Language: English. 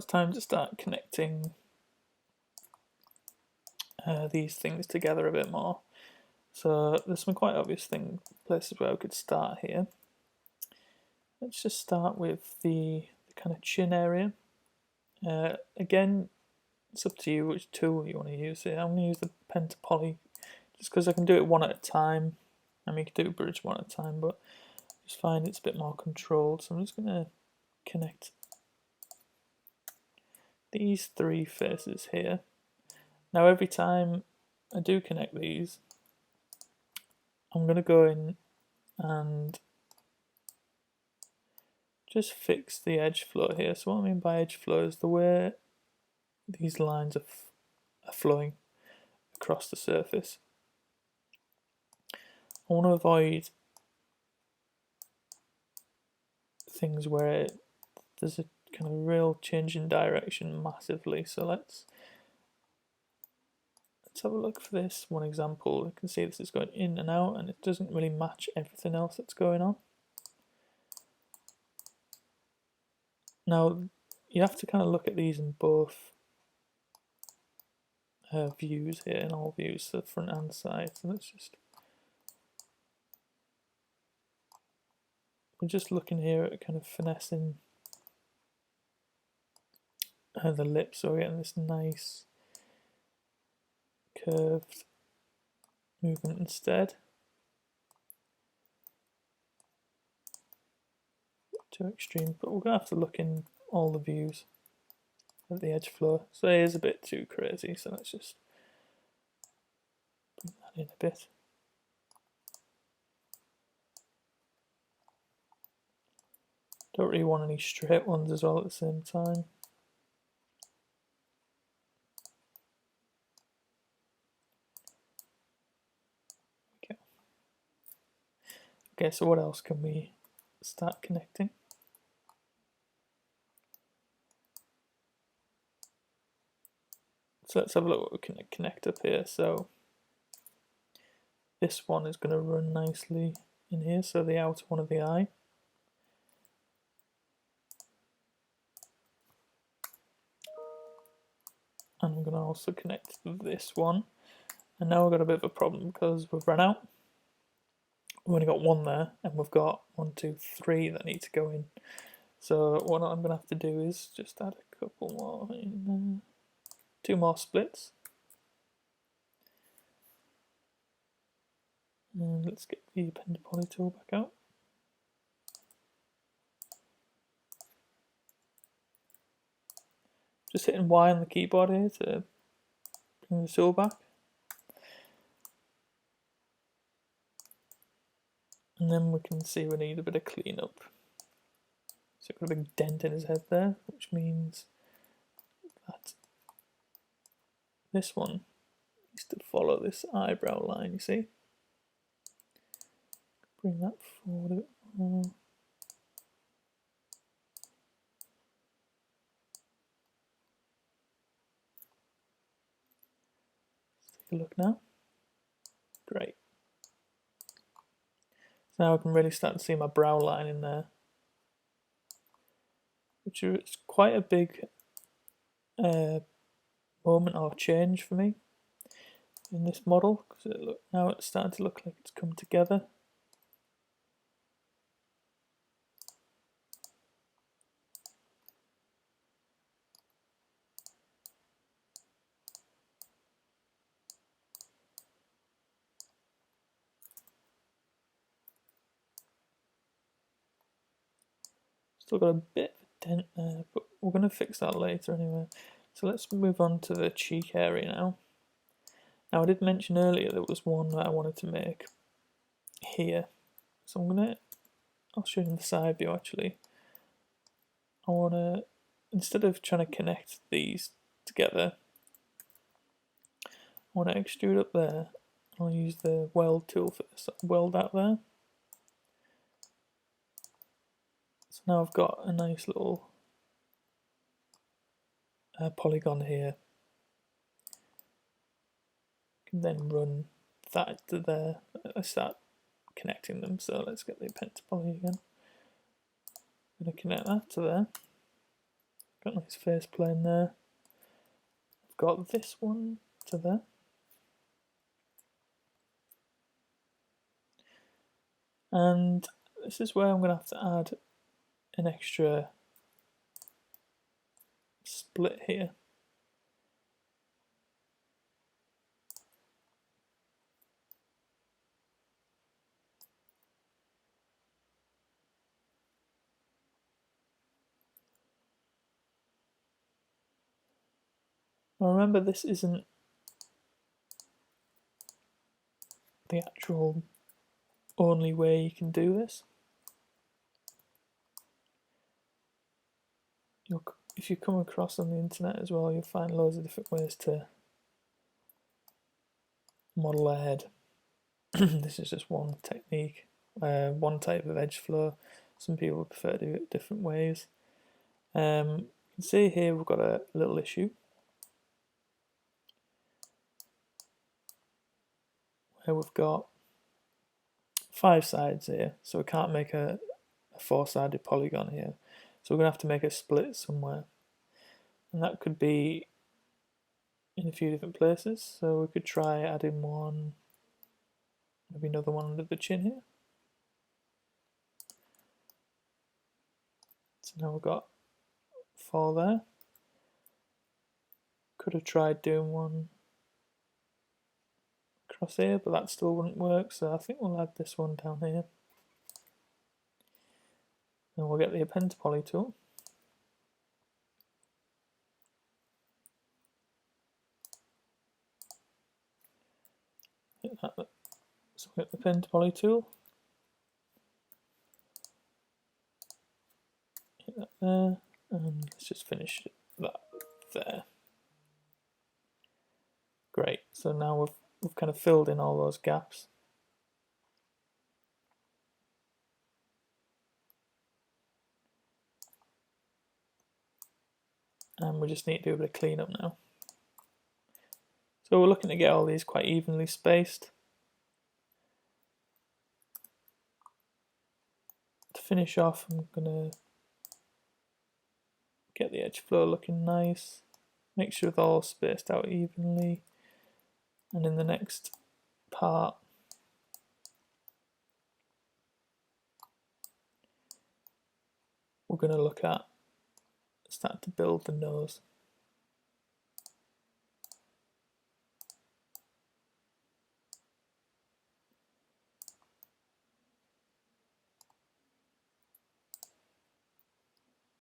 time to start connecting these things together a bit more. So there's some quite obvious places where we could start here. Let's just start with the kind of chin area. Again, it's up to you which tool you want to use here. I'm going to use the pen to poly just because I can do it one at a time. I mean, you can do bridge one at a time, but I just find it's a bit more controlled. So I'm just going to connect these three faces here. Now every time I do connect these, I'm going to go in and just fix the edge flow here. So what I mean by edge flow is the way these lines are flowing across the surface. I want to avoid things where there's a kind of real change in direction massively. So let's have a look for this one example. You can see this is going in and out and it doesn't really match everything else that's going on. Now you have to kind of look at these in both views here, in all views, the front and side. So let's just, we're just looking here at kind of finessing the lip, so we're getting this nice curved movement instead. Too extreme, but we're going to have to look in all the views at the edge flow. So it is a bit too crazy, so let's just bring that in a bit. Don't really want any straight ones as well at the same time. Okay, so what else can we start connecting? So let's have a look what we can connect up here. So this one is going to run nicely in here, so the outer one of the eye. And I'm going to also connect this one. And now we've got a bit of a problem because we've run out. We've only got one there, and we've got 1, 2, 3 that need to go in. So what I'm going to have to do is just add a couple more in there. 2 more splits. And let's get the pen to poly tool back out. Just hitting Y on the keyboard here to bring the tool back. And then we can see we need a bit of cleanup. So I've got a big dent in his head there, which means that this one needs to follow this eyebrow line, you see? Bring that forward a bit more. Let's take a look now. Great. So now I can really start to see my brow line in there, which is quite a big moment or change for me in this model, because now it's starting to look like it's come together. Still got a bit of a dent there, but we're going to fix that later anyway. So let's move on to the cheek area now. Now I did mention earlier there was one that I wanted to make here. So I'll show you in the side view actually. I want to, instead of trying to connect these together, I want to extrude up there. I'll use the weld tool for this, weld that there. So now I've got a nice little polygon here. I can then run that to there. Let's start connecting them. So let's get the pen to poly again. I'm going to connect that to there. Got a nice face plane there. I've got this one to there. And this is where I'm going to have to add an extra split here. Now remember, this isn't the actual only way you can do this. If you come across on the internet as well, you'll find loads of different ways to model a head. This is just one technique, one type of edge flow. Some people prefer to do it different ways. You can see here we've got a little issue where we've got 5 sides here, so we can't make a 4-sided polygon here. So we're going to have to make a split somewhere, and that could be in a few different places. So we could try adding one, maybe another one under the chin here. So now we've got 4 there. Could have tried doing one across here, but that still wouldn't work, so I think we'll add this one down here. And we'll get the Append Poly tool. Hit that. So we get the Append Poly tool. Hit that there, and let's just finish that there. Great, so now we've kind of filled in all those gaps. And we just need to do a bit of cleanup now. So we're looking to get all these quite evenly spaced. To finish off, I'm going to get the edge flow looking nice. Make sure they're all spaced out evenly. And in the next part, we're going to look at start to build the nose.